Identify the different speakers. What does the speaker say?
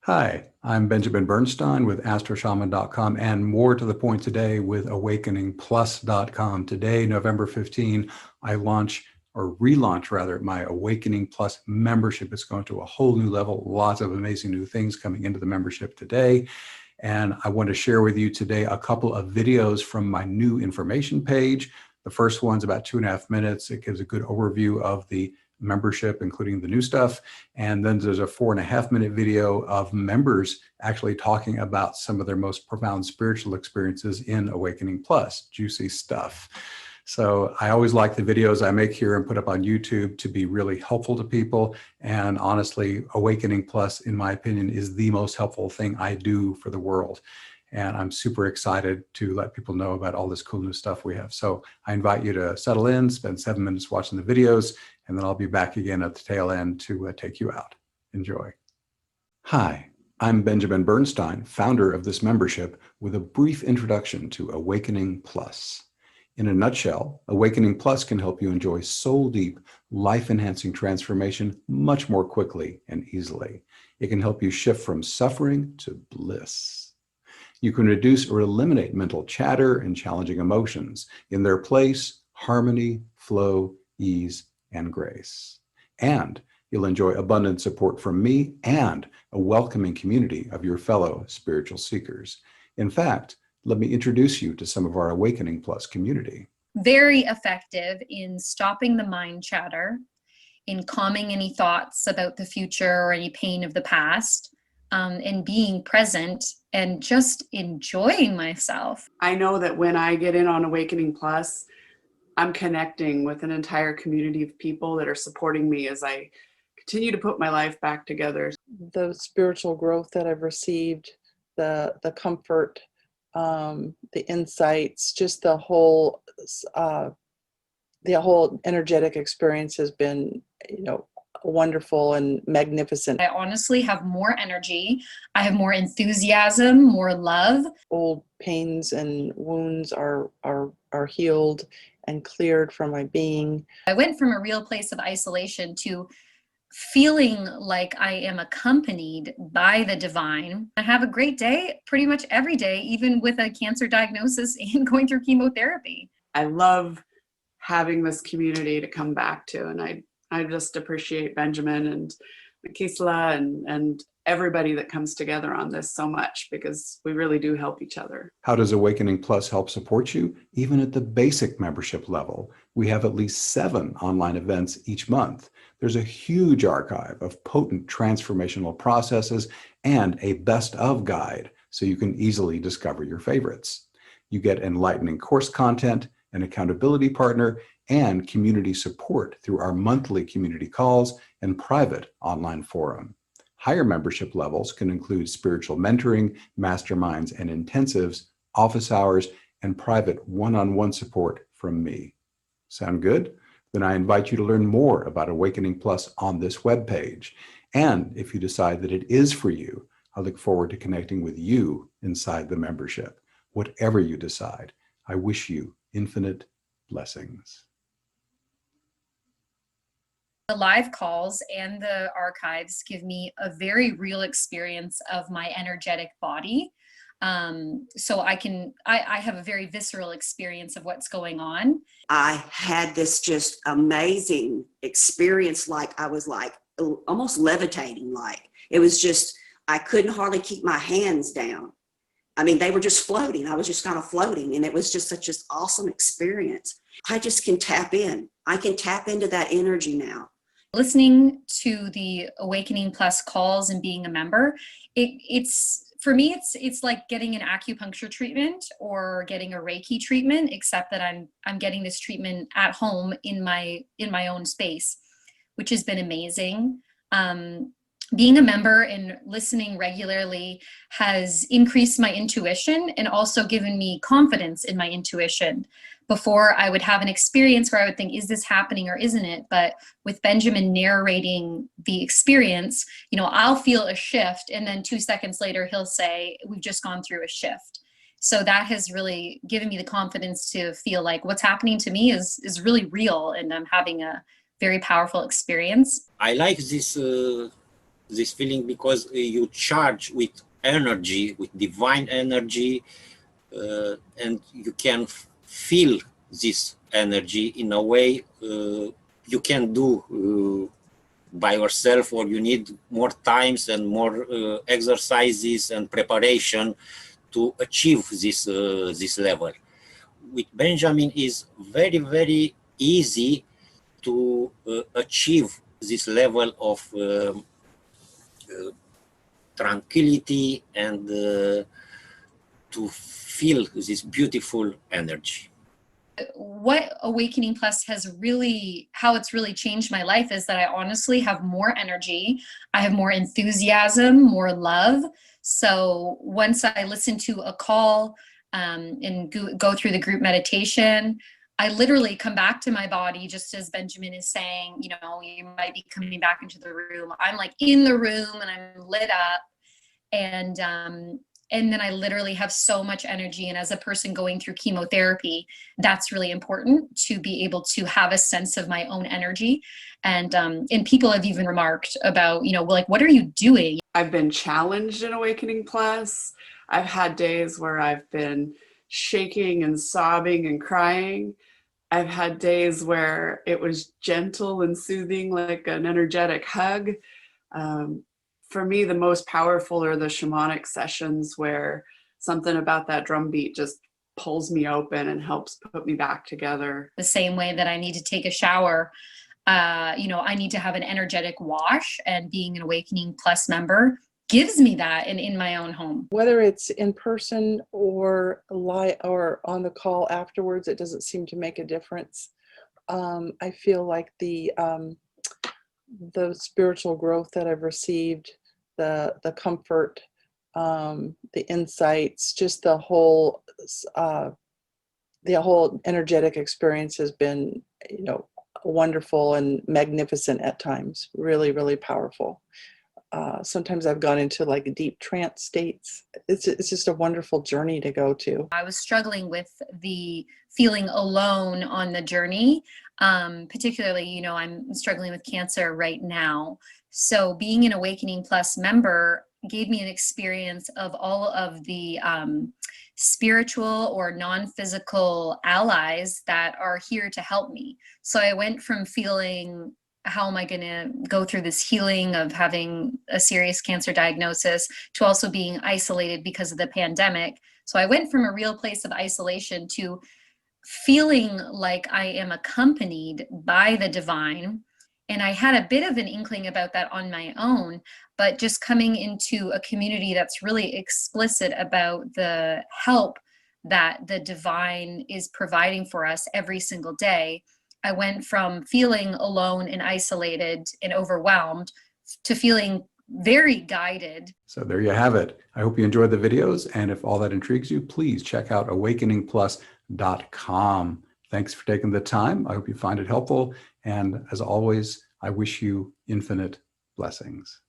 Speaker 1: Hi, I'm Benjamin Bernstein with AstroShaman.com and more to the point today with AwakeningPlus.com. Today, November 15, I launch or relaunch rather my Awakening Plus membership. It's going to a whole new level, lots of amazing new things coming into the membership today. And I want to share with you today a couple of videos from my new information page. The first one's about 2.5 minutes. It gives a good overview of the membership, including the new stuff. And then there's a 4.5 minute video of members actually talking about some of their most profound spiritual experiences in Awakening Plus, juicy stuff. So I always like the videos I make here and put up on YouTube to be really helpful to people. And honestly, Awakening Plus, in my opinion, is the most helpful thing I do for the world. And I'm super excited to let people know about all this cool new stuff we have. So I invite you to settle in, spend 7 minutes watching the videos, and then I'll be back again at the tail end to take you out. Enjoy. Hi, I'm Benjamin Bernstein, founder of this membership, with a brief introduction to Awakening Plus. In a nutshell, Awakening Plus can help you enjoy soul-deep, life-enhancing transformation much more quickly and easily. It can help you shift from suffering to bliss. You can reduce or eliminate mental chatter and challenging emotions. In their place, harmony, flow, ease, and grace. And you'll enjoy abundant support from me and a welcoming community of your fellow spiritual seekers. In fact, let me introduce you to some of our Awakening Plus community.
Speaker 2: Very effective in stopping the mind chatter, in calming any thoughts about the future or any pain of the past, and being present and just enjoying myself.
Speaker 3: I know that when I get in on Awakening Plus, I'm connecting with an entire community of people that are supporting me as I continue to put my life back together.
Speaker 4: The spiritual growth that I've received, the comfort, the insights, just the whole energetic experience has been, wonderful and magnificent.
Speaker 2: I honestly have more energy. I have more enthusiasm, more love.
Speaker 4: Old pains and wounds are healed and cleared from my being.
Speaker 2: I went from a real place of isolation to feeling like I am accompanied by the divine. I have a great day pretty much every day, even with a cancer diagnosis and going through chemotherapy.
Speaker 3: I love having this community to come back to, and I just appreciate Benjamin and Makisla and everybody that comes together on this so much, because we really do help each other.
Speaker 1: How does Awakening Plus help support you? Even at the basic membership level, we have at least 7 online events each month. There's a huge archive of potent transformational processes and a best of guide so you can easily discover your favorites. You get enlightening course content, an accountability partner, and community support through our monthly community calls and private online forum. Higher membership levels can include spiritual mentoring, masterminds and intensives, office hours, and private one-on-one support from me. Sound good? Then I invite you to learn more about Awakening Plus on this webpage. And if you decide that it is for you, I look forward to connecting with you inside the membership. Whatever you decide, I wish you infinite blessings.
Speaker 2: The live calls and the archives give me a very real experience of my energetic body. So I have a very visceral experience of what's going on.
Speaker 5: I had this just amazing experience, like I was like almost levitating, like it was just, I couldn't hardly keep my hands down. I mean, they were just floating. I was just kind of floating, and it was just such an awesome experience. I just can tap in. I can tap into that energy now.
Speaker 2: Listening to the Awakening Plus calls and being a member, it's for me, it's like getting an acupuncture treatment or getting a Reiki treatment, except that I'm getting this treatment at home in my own space, which has been amazing. Being a member and listening regularly has increased my intuition and also given me confidence in my intuition. Before, I would have an experience where I would think, is this happening or isn't it? But with Benjamin narrating the experience, I'll feel a shift, and then 2 seconds later, he'll say, we've just gone through a shift. So that has really given me the confidence to feel like what's happening to me is really real, and I'm having a very powerful experience.
Speaker 6: I like this this feeling because you charge with energy, with divine energy, and you can feel this energy in a way you can do by yourself, or you need more times and more exercises and preparation to achieve this level. With Benjamin is very, very easy to achieve this level of tranquility and to feel this beautiful energy.
Speaker 2: What Awakening Plus has really, how it's really changed my life is that I honestly have more energy. I have more enthusiasm, more love. So once I listen to a call and go through the group meditation, I literally come back to my body, just as Benjamin is saying, you know, you might be coming back into the room. I'm like in the room and I'm lit up. And then I literally have so much energy. And as a person going through chemotherapy, that's really important to be able to have a sense of my own energy. And people have even remarked about, you know, like, what are you doing?
Speaker 3: I've been challenged in Awakening Plus. I've had days where I've been shaking and sobbing and crying. I've had days where it was gentle and soothing, like an energetic hug. For me, the most powerful are the shamanic sessions where something about that drum beat just pulls me open and helps put me back together.
Speaker 2: The same way that I need to take a shower, you know, I need to have an energetic wash, and being an Awakening Plus member gives me that in my own home.
Speaker 4: Whether it's in person or on the call afterwards, it doesn't seem to make a difference. I feel like the spiritual growth that I've received, the comfort, the insights, just the whole energetic experience has been, you know, wonderful and magnificent at times. Really, really powerful. Sometimes I've gone into like deep trance states. It's just a wonderful journey to go to.
Speaker 2: I was struggling with the feeling alone on the journey. Particularly, you know, I'm struggling with cancer right now. So being an Awakening Plus member gave me an experience of all of the spiritual or non-physical allies that are here to help me. So I went from feeling, how am I going to go through this healing of having a serious cancer diagnosis, to also being isolated because of the pandemic. So I went from a real place of isolation to feeling like I am accompanied by the divine. And I had a bit of an inkling about that on my own, but just coming into a community that's really explicit about the help that the divine is providing for us every single day, I went from feeling alone and isolated and overwhelmed to feeling very guided.
Speaker 1: So there you have it. I hope you enjoyed the videos. And if all that intrigues you, please check out awakeningplus.com. Thanks for taking the time. I hope you find it helpful. And as always, I wish you infinite blessings.